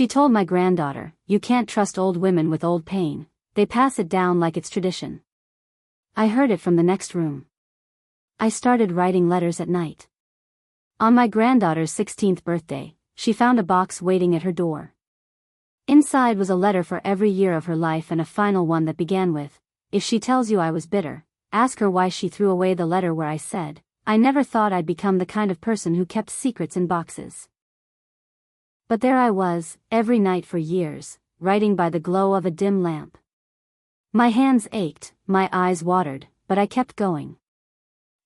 She told my granddaughter, "You can't trust old women with old pain, they pass it down like it's tradition." I heard it from the next room. I started writing letters at night. On my granddaughter's 16th birthday, she found a box waiting at her door. Inside was a letter for every year of her life and a final one that began with, "If she tells you I was bitter, ask her why she threw away the letter where I said, I never thought I'd become the kind of person who kept secrets in boxes." But there I was, every night for years, writing by the glow of a dim lamp. My hands ached, my eyes watered, but I kept going.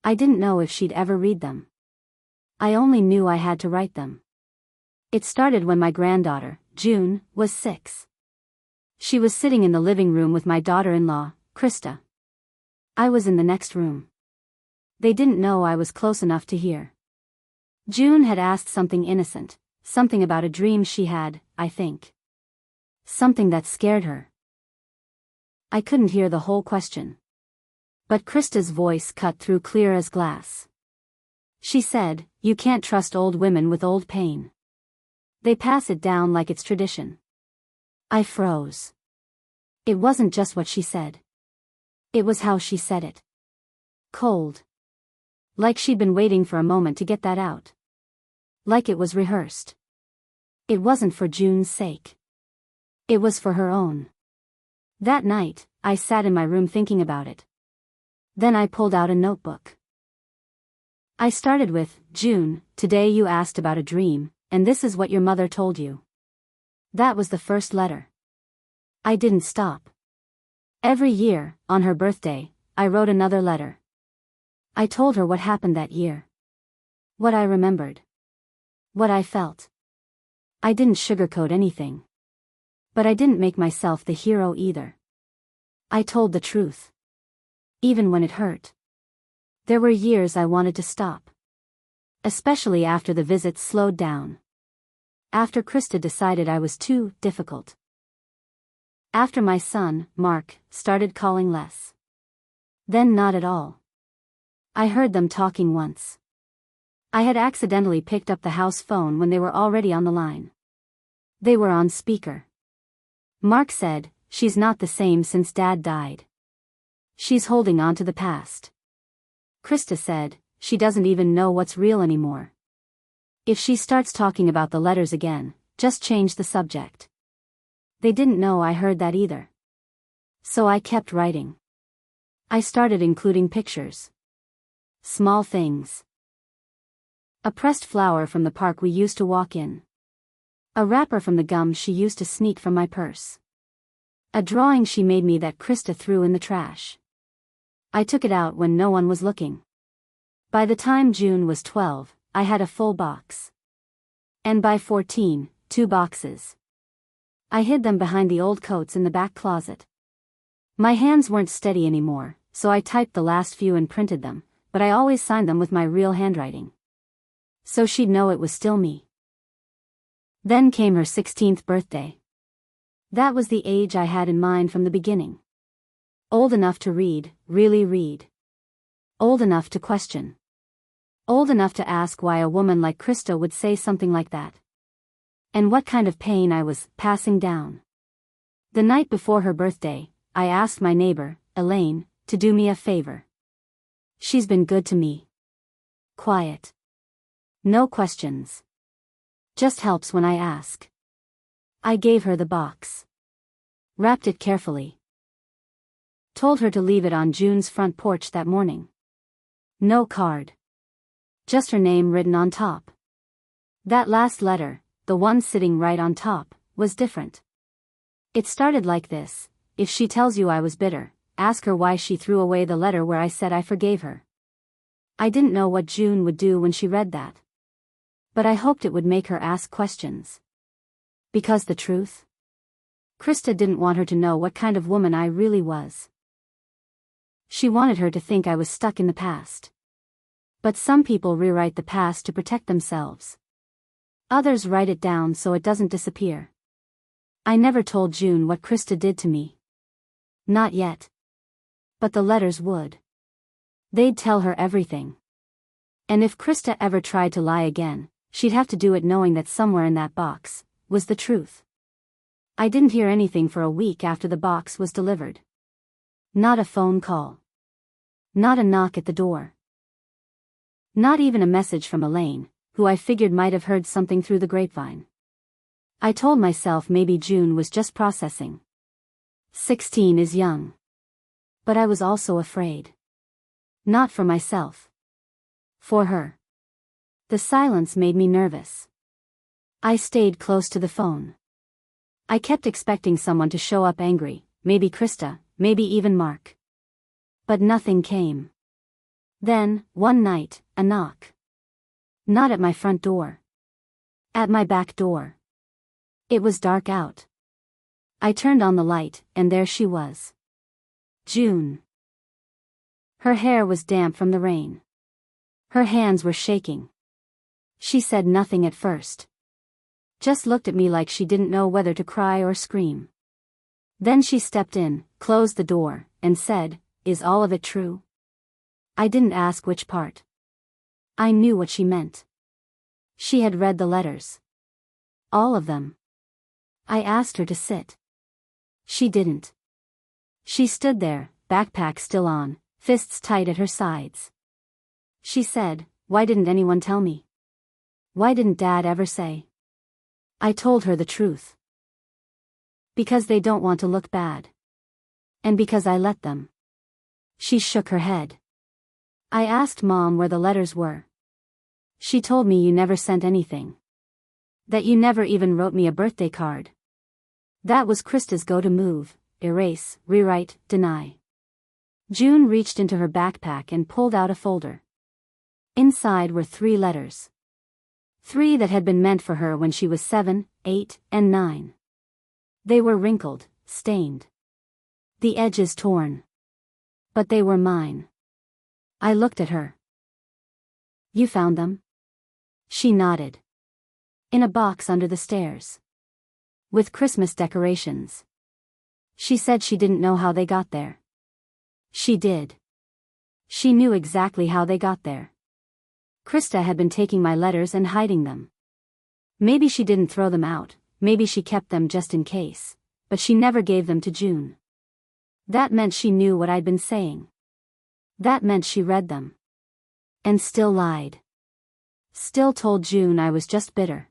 I didn't know if she'd ever read them. I only knew I had to write them. It started when my granddaughter, June, was 6. She was sitting in the living room with my daughter-in-law, Krista. I was in the next room. They didn't know I was close enough to hear. June had asked something innocent, something about a dream she had, I think. Something that scared her. I couldn't hear the whole question. But Krista's voice cut through clear as glass. She said, "You can't trust old women with old pain. They pass it down like it's tradition." I froze. It wasn't just what she said. It was how she said it. Cold. Like she'd been waiting for a moment to get that out. Like it was rehearsed. It wasn't for June's sake. It was for her own. That night, I sat in my room thinking about it. Then I pulled out a notebook. I started with, "June, today you asked about a dream, and this is what your mother told you." That was the first letter. I didn't stop. Every year, on her birthday, I wrote another letter. I told her what happened that year. What I remembered. What I felt. I didn't sugarcoat anything. But I didn't make myself the hero either. I told the truth. Even when it hurt. There were years I wanted to stop. Especially after the visits slowed down. After Krista decided I was too difficult. After my son, Mark, started calling less. Then not at all. I heard them talking once. I had accidentally picked up the house phone when they were already on the line. They were on speaker. Mark said, "She's not the same since Dad died. She's holding on to the past." Krista said, "She doesn't even know what's real anymore. If she starts talking about the letters again, just change the subject." They didn't know I heard that either. So I kept writing. I started including pictures. Small things. A pressed flower from the park we used to walk in. A wrapper from the gum she used to sneak from my purse. A drawing she made me that Krista threw in the trash. I took it out when no one was looking. By the time June was 12, I had a full box. And by 14, 2 boxes. I hid them behind the old coats in the back closet. My hands weren't steady anymore, so I typed the last few and printed them, but I always signed them with my real handwriting. So she'd know it was still me. Then came her 16th birthday. That was the age I had in mind from the beginning. Old enough to read, really read. Old enough to question. Old enough to ask why a woman like Krista would say something like that. And what kind of pain I was passing down. The night before her birthday, I asked my neighbor, Elaine, to do me a favor. She's been good to me. Quiet. No questions. Just helps when I ask. I gave her the box. Wrapped it carefully. Told her to leave it on June's front porch that morning. No card. Just her name written on top. That last letter, the one sitting right on top, was different. It started like this: "If she tells you I was bitter, ask her why she threw away the letter where I said I forgave her." I didn't know what June would do when she read that. But I hoped it would make her ask questions. Because the truth? Krista didn't want her to know what kind of woman I really was. She wanted her to think I was stuck in the past. But some people rewrite the past to protect themselves. Others write it down so it doesn't disappear. I never told June what Krista did to me. Not yet. But the letters would. They'd tell her everything. And if Krista ever tried to lie again, she'd have to do it knowing that somewhere in that box, was the truth. I didn't hear anything for a week after the box was delivered. Not a phone call. Not a knock at the door. Not even a message from Elaine, who I figured might have heard something through the grapevine. I told myself maybe June was just processing. 16 is young. But I was also afraid. Not for myself. For her. The silence made me nervous. I stayed close to the phone. I kept expecting someone to show up angry, maybe Krista, maybe even Mark. But nothing came. Then, one night, a knock. Not at my front door. At my back door. It was dark out. I turned on the light, and there she was. June. Her hair was damp from the rain. Her hands were shaking. She said nothing at first. Just looked at me like she didn't know whether to cry or scream. Then she stepped in, closed the door, and said, "Is all of it true?" I didn't ask which part. I knew what she meant. She had read the letters. All of them. I asked her to sit. She didn't. She stood there, backpack still on, fists tight at her sides. She said, "Why didn't anyone tell me? Why didn't Dad ever say?" I told her the truth. Because they don't want to look bad. And because I let them. She shook her head. I asked Mom where the letters were. She told me you never sent anything. That you never even wrote me a birthday card. That was Krista's go-to move: erase, rewrite, deny. June reached into her backpack and pulled out a folder. Inside were 3 letters. 3 that had been meant for her when she was 7, 8, and 9. They were wrinkled, stained. The edges torn. But they were mine. I looked at her. "You found them?" She nodded. "In a box under the stairs. With Christmas decorations." She said she didn't know how they got there. She did. She knew exactly how they got there. Krista had been taking my letters and hiding them. Maybe she didn't throw them out, maybe she kept them just in case, but she never gave them to June. That meant she knew what I'd been saying. That meant she read them. And still lied. Still told June I was just bitter.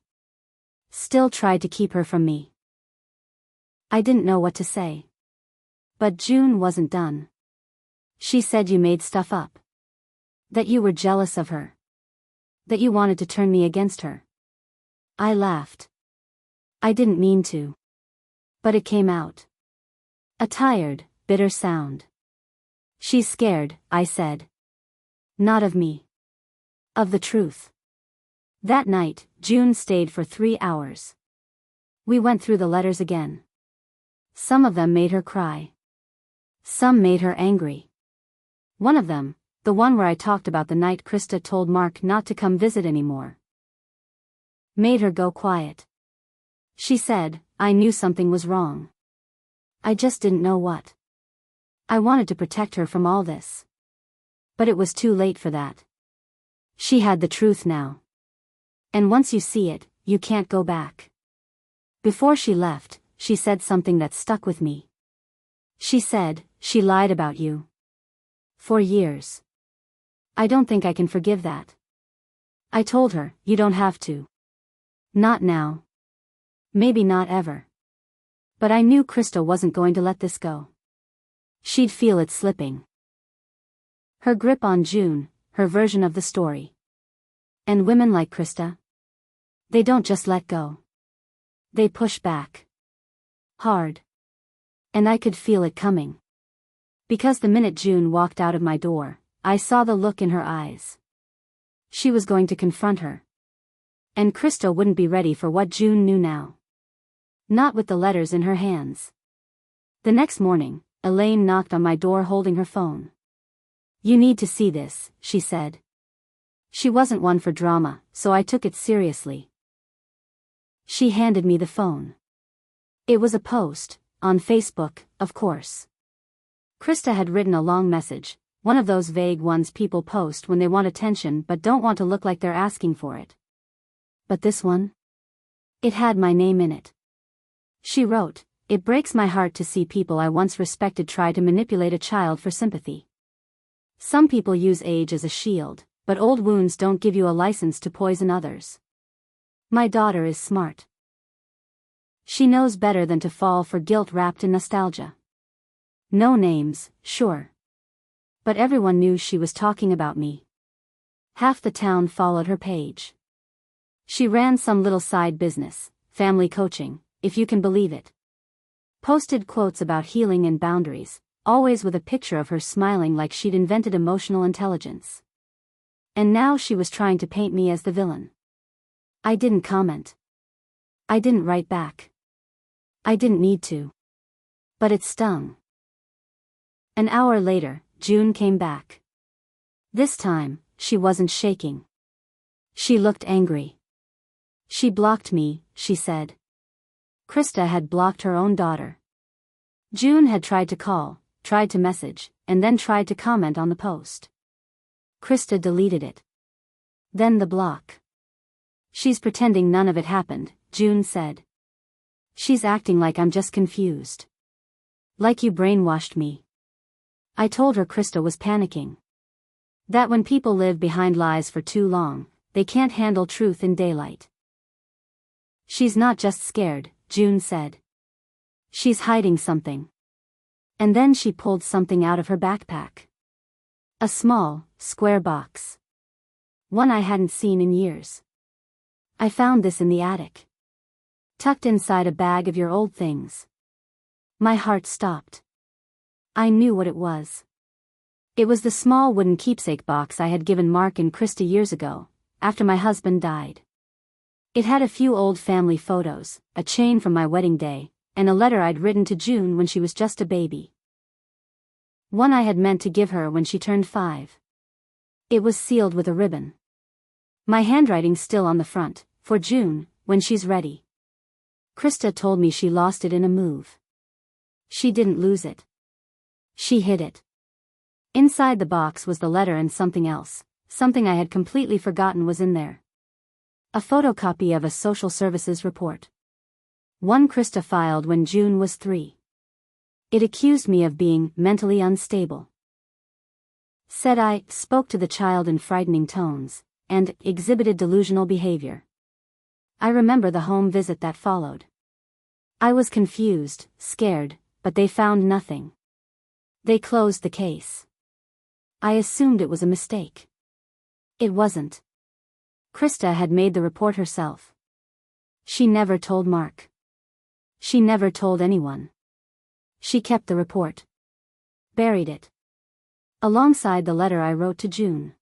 Still tried to keep her from me. I didn't know what to say. But June wasn't done. She said you made stuff up. That you were jealous of her. That you wanted to turn me against her. I laughed. I didn't mean to. But it came out. A tired, bitter sound. "She's scared," I said. "Not of me. Of the truth." That night, June stayed for 3 hours. We went through the letters again. Some of them made her cry. Some made her angry. One of them, the one where I talked about the night Krista told Mark not to come visit anymore, made her go quiet. She said, "I knew something was wrong. I just didn't know what. I wanted to protect her from all this. But it was too late for that. She had the truth now. And once you see it, you can't go back." Before she left, she said something that stuck with me. She said, "She lied about you. For years. I don't think I can forgive that." I told her, "You don't have to. Not now. Maybe not ever." But I knew Krista wasn't going to let this go. She'd feel it slipping. Her grip on June, her version of the story. And women like Krista? They don't just let go. They push back. Hard. And I could feel it coming. Because the minute June walked out of my door, I saw the look in her eyes. She was going to confront her. And Krista wouldn't be ready for what June knew now. Not with the letters in her hands. The next morning, Elaine knocked on my door holding her phone. "You need to see this," she said. She wasn't one for drama, so I took it seriously. She handed me the phone. It was a post, on Facebook, of course. Krista had written a long message, one of those vague ones people post when they want attention but don't want to look like they're asking for it. But this one? It had my name in it. She wrote, "It breaks my heart to see people I once respected try to manipulate a child for sympathy. Some people use age as a shield, but old wounds don't give you a license to poison others. My daughter is smart. She knows better than to fall for guilt wrapped in nostalgia." No names, sure. But everyone knew she was talking about me. Half the town followed her page. She ran some little side business, family coaching, if you can believe it. Posted quotes about healing and boundaries, always with a picture of her smiling like she'd invented emotional intelligence. And now she was trying to paint me as the villain. I didn't comment. I didn't write back. I didn't need to. But it stung. An hour later, June came back. This time, she wasn't shaking. She looked angry. "She blocked me," she said. Krista had blocked her own daughter. June had tried to call, tried to message, and then tried to comment on the post. Krista deleted it. Then the block. "She's pretending none of it happened," June said. "She's acting like I'm just confused. Like you brainwashed me." I told her Krista was panicking. That when people live behind lies for too long, they can't handle truth in daylight. "She's not just scared," June said. "She's hiding something." And then she pulled something out of her backpack. A small, square box. One I hadn't seen in years. "I found this in the attic. Tucked inside a bag of your old things." My heart stopped. I knew what it was. It was the small wooden keepsake box I had given Mark and Krista years ago, after my husband died. It had a few old family photos, a chain from my wedding day, and a letter I'd written to June when she was just a baby. One I had meant to give her when she turned 5. It was sealed with a ribbon. My handwriting still on the front, "For June, when she's ready." Krista told me she lost it in a move. She didn't lose it. She hid it. Inside the box was the letter and something else, something I had completely forgotten was in there. A photocopy of a social services report. One Krista filed when June was 3. It accused me of being mentally unstable. Said I spoke to the child in frightening tones, and exhibited delusional behavior. I remember the home visit that followed. I was confused, scared, but they found nothing. They closed the case. I assumed it was a mistake. It wasn't. Krista had made the report herself. She never told Mark. She never told anyone. She kept the report. Buried it. Alongside the letter I wrote to June.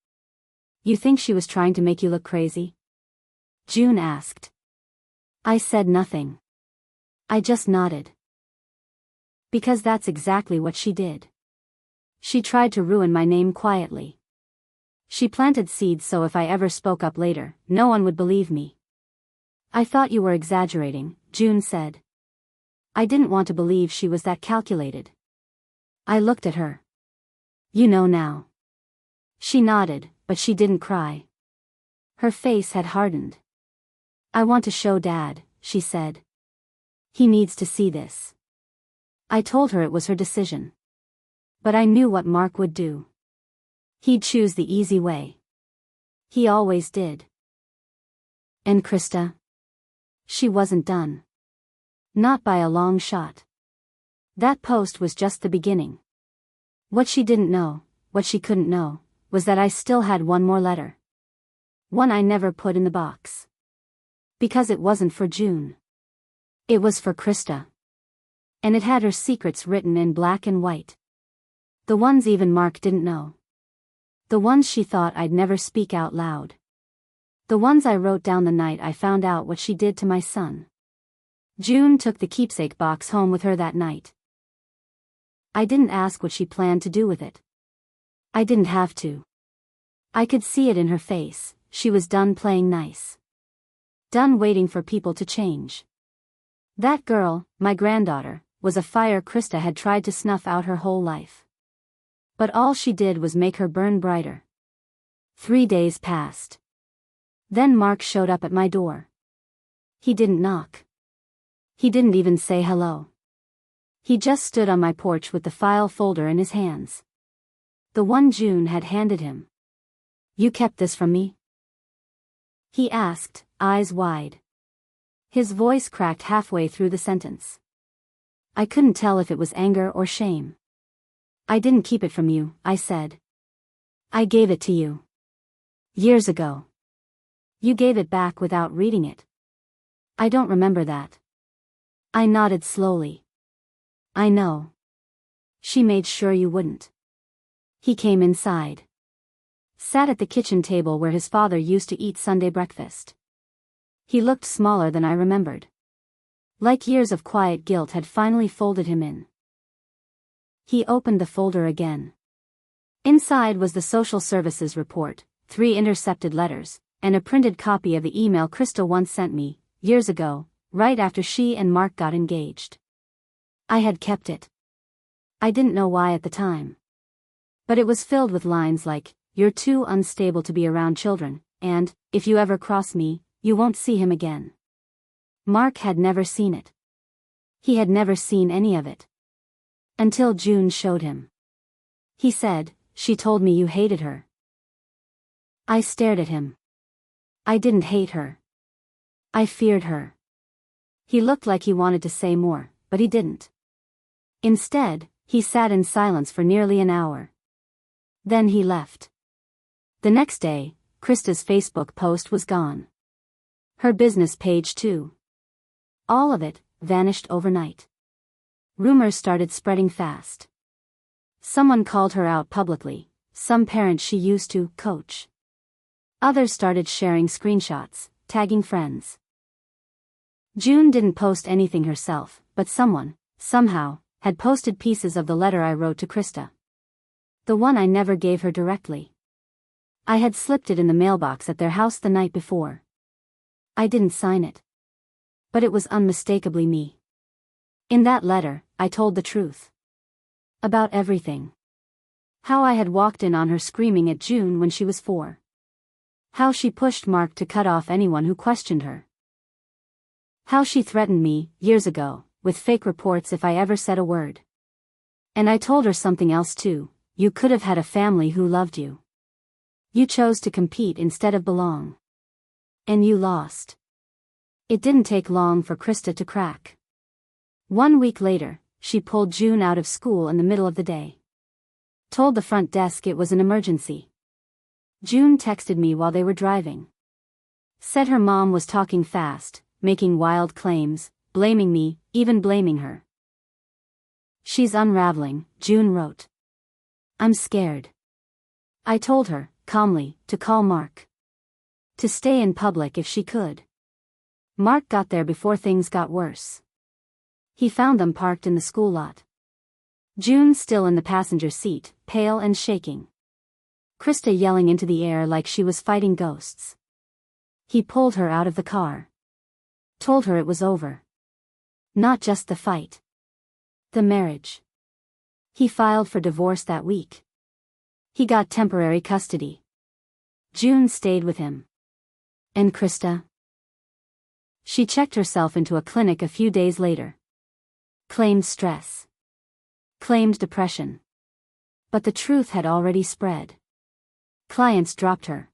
"You think she was trying to make you look crazy?" June asked. I said nothing. I just nodded. Because that's exactly what she did. She tried to ruin my name quietly. She planted seeds so if I ever spoke up later, no one would believe me. "I thought you were exaggerating," June said. I didn't want to believe she was that calculated. I looked at her. "You know now." She nodded, but she didn't cry. Her face had hardened. "I want to show Dad," she said. "He needs to see this." I told her it was her decision. But I knew what Mark would do. He'd choose the easy way. He always did. And Krista? She wasn't done. Not by a long shot. That post was just the beginning. What she didn't know, what she couldn't know, was that I still had one more letter. One I never put in the box. Because it wasn't for June. It was for Krista. And it had her secrets written in black and white. The ones even Mark didn't know. The ones she thought I'd never speak out loud. The ones I wrote down the night I found out what she did to my son. June took the keepsake box home with her that night. I didn't ask what she planned to do with it. I didn't have to. I could see it in her face, she was done playing nice. Done waiting for people to change. That girl, my granddaughter, was a fire Krista had tried to snuff out her whole life. But all she did was make her burn brighter. 3 days passed. Then Mark showed up at my door. He didn't knock. He didn't even say hello. He just stood on my porch with the file folder in his hands. The one June had handed him. "You kept this from me?" he asked, eyes wide. His voice cracked halfway through the sentence. I couldn't tell if it was anger or shame. "I didn't keep it from you," I said. "I gave it to you. Years ago. You gave it back without reading it." "I don't remember that." I nodded slowly. "I know. She made sure you wouldn't." He came inside. Sat at the kitchen table where his father used to eat Sunday breakfast. He looked smaller than I remembered. Like years of quiet guilt had finally folded him in. He opened the folder again. Inside was the social services report, 3 intercepted letters, and a printed copy of the email Krista once sent me, years ago, right after she and Mark got engaged. I had kept it. I didn't know why at the time. But it was filled with lines like, "You're too unstable to be around children," and, "If you ever cross me, you won't see him again." Mark had never seen it. He had never seen any of it. Until June showed him. He said, "She told me you hated her." I stared at him. I didn't hate her. I feared her. He looked like he wanted to say more, but he didn't. Instead, he sat in silence for nearly an hour. Then he left. The next day, Krista's Facebook post was gone. Her business page too. All of it vanished overnight. Rumors started spreading fast. Someone called her out publicly, some parent she used to coach. Others started sharing screenshots, tagging friends. June didn't post anything herself, but someone, somehow, had posted pieces of the letter I wrote to Krista. The one I never gave her directly. I had slipped it in the mailbox at their house the night before. I didn't sign it. But it was unmistakably me. In that letter, I told the truth. About everything. How I had walked in on her screaming at June when she was 4. How she pushed Mark to cut off anyone who questioned her. How she threatened me, years ago, with fake reports if I ever said a word. And I told her something else too. You could have had a family who loved you. You chose to compete instead of belong. And you lost. It didn't take long for Krista to crack. 1 week later, she pulled June out of school in the middle of the day. Told the front desk it was an emergency. June texted me while they were driving. Said her mom was talking fast, making wild claims, blaming me, even blaming her. "She's unraveling," June wrote. "I'm scared." I told her, calmly, to call Mark. To stay in public if she could. Mark got there before things got worse. He found them parked in the school lot. June still in the passenger seat, pale and shaking. Krista yelling into the air like she was fighting ghosts. He pulled her out of the car. Told her it was over. Not just the fight. The marriage. He filed for divorce that week. He got temporary custody. June stayed with him. And Krista? She checked herself into a clinic a few days later. Claimed stress. Claimed depression. But the truth had already spread. Clients dropped her.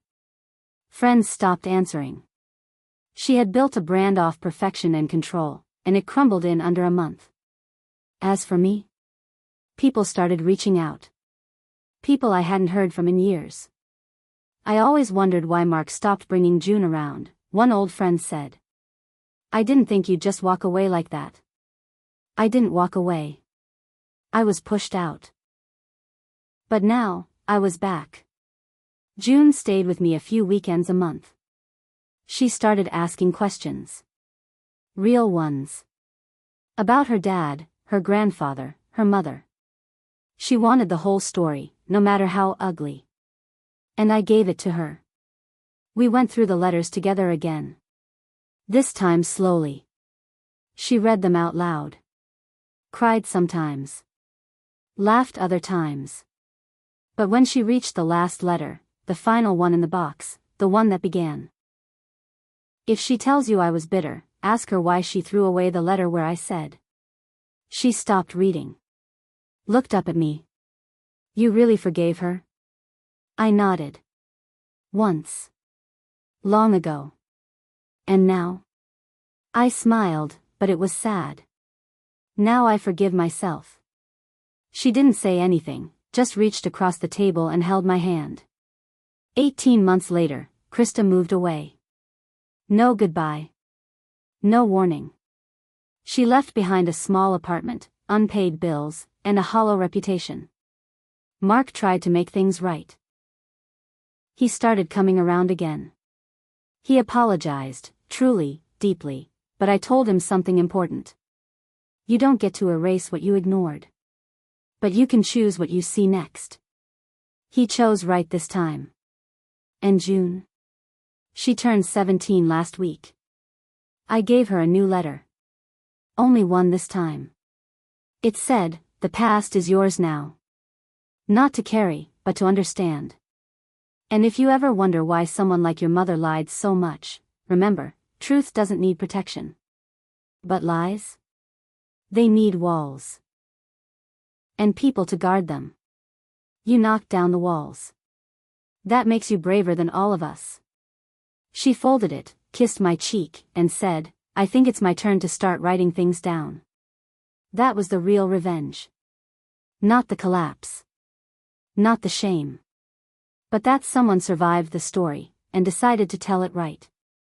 Friends stopped answering. She had built a brand off perfection and control, and it crumbled in under a month. As for me, people started reaching out. People I hadn't heard from in years. I always wondered why Mark stopped bringing June around, one old friend said. I didn't think you'd just walk away like that. I didn't walk away. I was pushed out. But now, I was back. June stayed with me a few weekends a month. She started asking questions. Real ones. About her dad, her grandfather, her mother. She wanted the whole story, no matter how ugly. And I gave it to her. We went through the letters together again. This time slowly. She read them out loud. Cried sometimes. Laughed other times. But when she reached the last letter, the final one in the box, the one that began. If she tells you I was bitter, ask her why she threw away the letter where I said. She stopped reading. Looked up at me. You really forgave her? I nodded. Once. Long ago. And now? I smiled, but it was sad. Now I forgive myself. She didn't say anything, just reached across the table and held my hand. 18 months later, Krista moved away. No goodbye. No warning. She left behind a small apartment, unpaid bills, and a hollow reputation. Mark tried to make things right. He started coming around again. He apologized, truly, deeply, but I told him something important. You don't get to erase what you ignored. But you can choose what you see next. He chose right this time. And June? She turned 17 last week. I gave her a new letter. Only one this time. It said, the past is yours now. Not to carry, but to understand. And if you ever wonder why someone like your mother lied so much, remember, truth doesn't need protection. But lies? They need walls. And people to guard them. You knocked down the walls. That makes you braver than all of us. She folded it, kissed my cheek, and said, I think it's my turn to start writing things down. That was the real revenge. Not the collapse. Not the shame. But that someone survived the story, and decided to tell it right.